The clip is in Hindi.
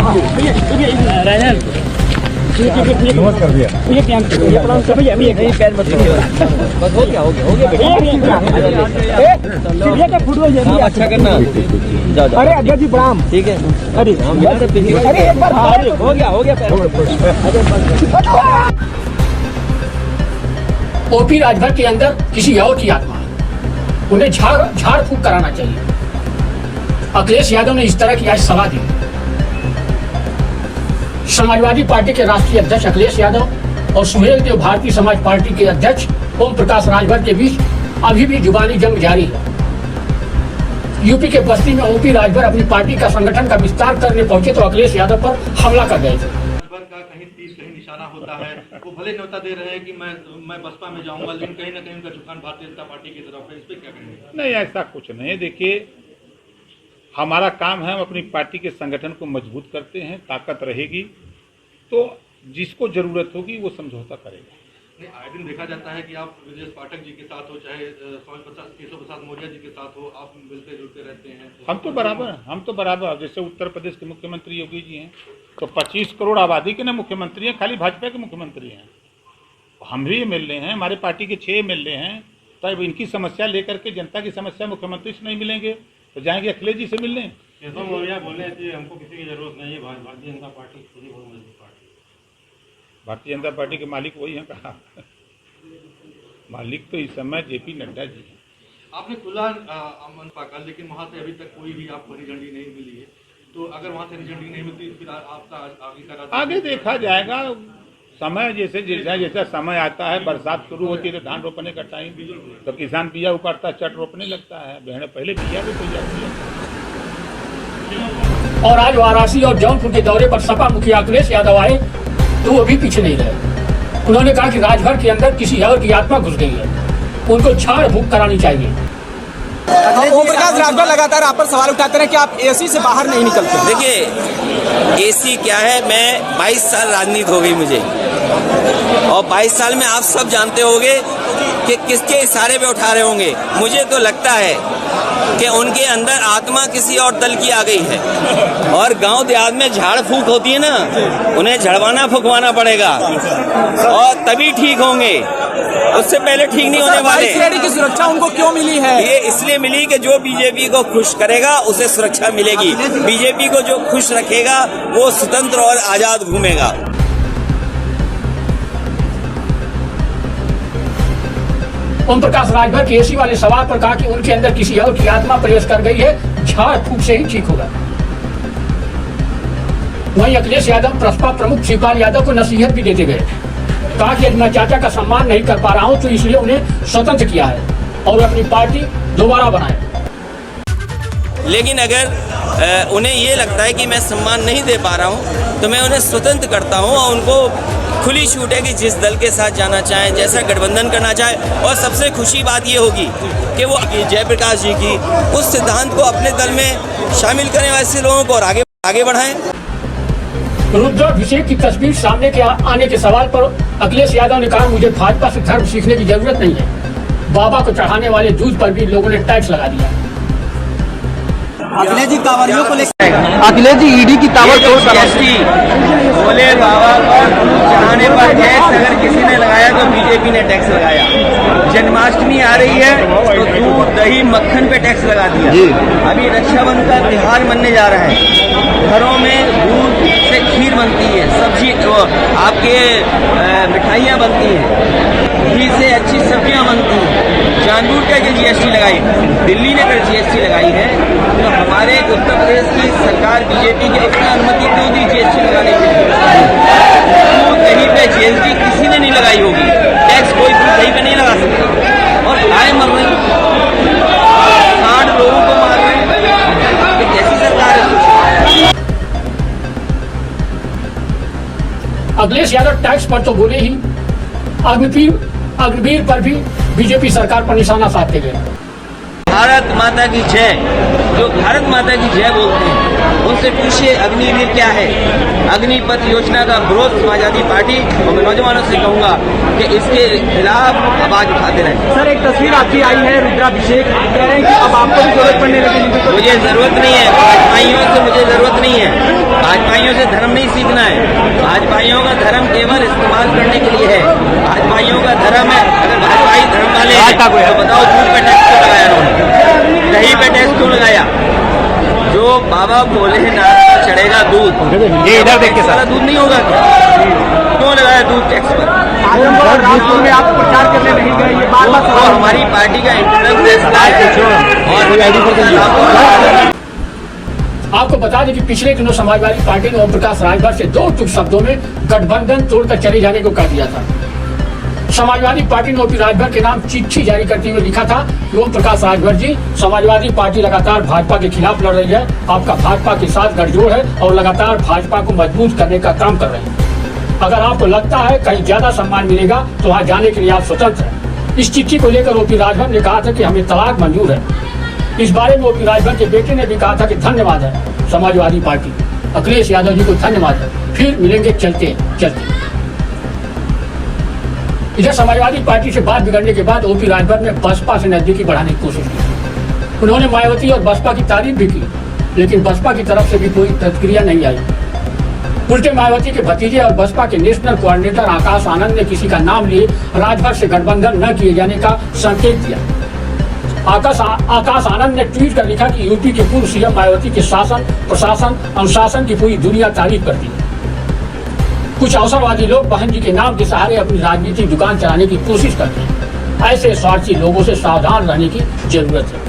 नमस्कार भैया। बस हो गया अच्छा करना। अरे अध्यक्ष जी प्रणाम। ठीक है, अरे एक बार हो गया ओपी राजभर के अंदर किसी और की आत्मा है, उन्हें झाड़ फूक कराना चाहिए। अखिलेश यादव ने इस तरह की आज सलाह दी। समाजवादी पार्टी के राष्ट्रीय अध्यक्ष अखिलेश यादव और सुहेल देव भारतीय समाज पार्टी के अध्यक्ष ओम प्रकाश राजभर के बीच अभी भी जुबानी जंग जारी है। यूपी के बस्ती में ओपी राजभर अपनी पार्टी का संगठन का विस्तार करने पहुंचे तो अखिलेश यादव पर हमला कर गए थे। राजभर का कहीं तीर कहीं निशाना होता है। वो भले न्योता दे रहे हैं कि मैं बसपा में जाऊंगा, लेकिन कहीं ना कहीं उनका झुकान भारतीय जनता पार्टी की तरफ है। इस पर क्या कहेंगे? नहीं, ऐसा कुछ नहीं। देखिए, हमारा काम है, हम अपनी पार्टी के संगठन को मजबूत करते हैं। ताकत रहेगी तो जिसको जरूरत होगी वो समझौता करेगा। नहीं, आए दिन देखा जाता है कि आप ब्रजेश पाठक जी के साथ हो, चाहे केशव प्रसाद मौर्य जी के साथ हो, आप मिलते जुलते रहते हैं। हम तो बराबर जैसे उत्तर प्रदेश के मुख्यमंत्री योगी जी हैं, तो 25 करोड़ आबादी के ना मुख्यमंत्री हैं, खाली भाजपा के मुख्यमंत्री हैं। हम भी मिल रहे हैं, हमारे पार्टी के 6 मिल रहे हैं। तो अब इनकी समस्या लेकर के, जनता की समस्या मुख्यमंत्री से नहीं मिलेंगे तो जाएंगे अखिलेश जी से मिलने। केशव मौर्य बोले कि हमको किसी की जरूरत नहीं है, भारतीय जनता पार्टी खुद ही बहुत मजबूत पार्टी। भारतीय जनता पार्टी के मालिक वही हैं, कहा मालिक तो इस समय जेपी नड्डा जी हैं। आपने खुला आमंत्रण पाका, लेकिन वहाँ से अभी तक कोई भी आपको हरी झंडी नहीं मिली है। तो अगर वहाँ से हरी झंडी नहीं मिलती फिर आपका आगे का रास्ता आगे देखा जाएगा। समय जैसा समय आता है, बरसात शुरू होती है तो धान रोपने का टाइम, तो किसान बिया उपाड़ता, चट रोपने लगता है। बहने पहले बिया भी तैयार किया। और आज वाराणसी और जौनपुर के दौरे पर सपा मुखिया अखिलेश यादव आए तो वो भी पीछे नहीं रहे। उन्होंने कहा कि राजभर के अंदर किसी और की आत्मा घुस गई है, उनको झाड़ फूक करानी चाहिए। ओम प्रकाश राजभर लगातार आप पर सवाल उठाते हैं कि आप एसी से बाहर नहीं निकलते। देखिए, एसी क्या है, मैं 22 साल राजनीति हो गई मुझे, और 22 साल में आप सब जानते होंगे कि किसके इशारे पे उठा रहे होंगे। मुझे तो लगता है कि उनके अंदर आत्मा किसी और दल की आ गई है, और गांव देहात में झाड़ फूक होती है ना, उन्हें झड़वाना फुकवाना पड़ेगा और तभी ठीक होंगे, उससे पहले ठीक नहीं होने वाले। की सुरक्षा उनको क्यों मिली है? ये इसलिए मिली कि जो बीजेपी को खुश करेगा उसे सुरक्षा मिलेगी। बीजेपी को जो खुश रखेगा वो स्वतंत्र और आजाद घूमेगा। ओम प्रकाश राजभर के एसी वाले सवाल पर कहा कि उनके अंदर किसी और की आत्मा प्रवेश कर गई है, झाड़ फूक से ही ठीक होगा। वहीं अखिलेश यादव प्रसपा प्रमुख शिवपाल यादव को नसीहत भी देते गए। कहा कि मैं चाचा का सम्मान नहीं कर पा रहा हूं तो इसलिए उन्हें स्वतंत्र किया है और अपनी पार्टी दोबारा बनाए। लेकिन अगर उन्हें ये लगता है कि मैं सम्मान नहीं दे पा रहा हूं तो मैं उन्हें स्वतंत्र करता हूं, और उनको खुली छूट है कि जिस दल के साथ जाना चाहें, जैसा गठबंधन करना चाहे। और सबसे खुशी बात ये होगी कि वो जयप्रकाश जी की उस सिद्धांत को अपने दल में शामिल करने वाले लोगों को और आगे बढ़ाएं। रुद्राभिषेक की तस्वीर सामने के आने के सवाल पर अखिलेश यादव ने कहा, मुझे भाजपा से धर्म सीखने की जरूरत नहीं है। बाबा को चढ़ाने वाले दूध पर भी लोगों ने टैक्स लगा दिया। अखिलेश जी कांवरियों को लेकर अखिलेश जी ईडी की ताबड़तोड़ बोले, बाबा पर चढ़ाने पर टैक्स अगर किसी ने लगाया तो बीजेपी ने टैक्स लगाया। जन्माष्टमी आ रही है तो दूध दही मक्खन पे टैक्स लगा दिया। अभी रक्षाबंधन का त्योहार मनने जा रहा है, घरों में दूध से खीर बनती है, सब्जी आपके मिठाइयाँ बनती हैं, घी से अच्छी सब्जियाँ बनती हैं। जानबूझ करके जीएसटी लगाई, दिल्ली ने अगर जीएसटी लगाई है तो हमारे उत्तर प्रदेश की सरकार बीजेपी की उसने अनुमति क्यों दी जीएसटी लगाने के लिए? दही पे जीएसटी किसी ने नहीं लगाई होगी, टैक्स कोई दही पे नहीं लगा सकता। और गाय मर रही, 60 लोगों को मार रहे हैं, तो कैसी सरकार है? अखिलेश यादव टैक्स पर तो बोले ही, अग्निवीर पर भी बीजेपी सरकार पर निशाना साधते गए। भारत माता की जय। जो भारत माता की जय बोलते हैं उनसे पूछिए अग्निवीर क्या है। अग्निपथ योजना का विरोध समाजवादी पार्टी और मैं नौजवानों से कहूंगा कि इसके खिलाफ आवाज उठाते रहे। सर एक तस्वीर आपकी आई है रुद्राभिषेक, कह रहे हैं कि अब आपको भी जरूरत पड़ने लगी। मुझे जरूरत नहीं है, भाजपाइयों से मुझे जरूरत नहीं है। भाजपाइयों से धर्म नहीं सीखना है। भाजपाइयों का धर्म केवल इस्तेमाल करने के लिए है। भाजपाइयों का धर्म है, अगर भाजपाई धर्म वाले हैं तो बताओ दूध पे टैक्स क्यों लगाया उन्होंने, दही पे टैक्स क्यों लगाया। जो बाबा भोलेनाथ पर चढ़ेगा दूध, ये इधर देख के सारा दूध नहीं होगा क्या, क्यों लगाया दूध टैक्स पर। राजपुर में आप प्रचार करने नहीं गए, ये बार-बार और हमारी पार्टी का इंटरनल फैसला है। आपको बता दें कि पिछले दिनों समाजवादी पार्टी ने ओम प्रकाश राजभर से 2 टूक शब्दों में गठबंधन तोड़कर चले जाने को कह दिया था। समाजवादी पार्टी ने ओपी राजभर के नाम चिट्ठी जारी करते हुए लिखा था कि ओम प्रकाश राजभर जी, समाजवादी पार्टी लगातार भाजपा के खिलाफ लड़ रही है, आपका भाजपा के साथ गठजोड़ है और लगातार भाजपा को मजबूत करने का काम कर रहे हैं। अगर आपको लगता है कहीं ज्यादा सम्मान मिलेगा तो वहाँ जाने के लिए आप स्वतंत्र हैं। इस चिट्ठी को लेकर ओपी राजभर ने कहा था कि हमें तलाक मंजूर है। इस बारे में ओपी राजभर के बेटे ने भी कहा था कि धन्यवाद है समाजवादी पार्टी, अखिलेश यादव जी को धन्यवाद है, फिर मिलेंगे चलते चलते। इधर समाजवादी पार्टी से बात बिगड़ने के बाद ओपी राजभर ने बसपा से नजदीकी बढ़ाने की कोशिश की। उन्होंने मायावती और बसपा की तारीफ भी की, लेकिन बसपा की तरफ से भी कोई प्रतिक्रिया नहीं आई। उल्टे मायावती के भतीजे और बसपा के नेशनल कोऑर्डिनेटर आकाश आनंद ने किसी का नाम लिए राजभर से गठबंधन न किए जाने का संकेत दिया। आकाश आनंद ने ट्वीट कर लिखा कि यूपी के पूर्व सीएम मायावती के शासन, प्रशासन, अनुशासन की पूरी दुनिया तारीफ करती है। कुछ अवसरवादी लोग बहन जी के नाम के सहारे अपनी राजनीतिक दुकान चलाने की कोशिश करते हैं। ऐसे स्वार्थी लोगों से सावधान रहने की जरूरत है।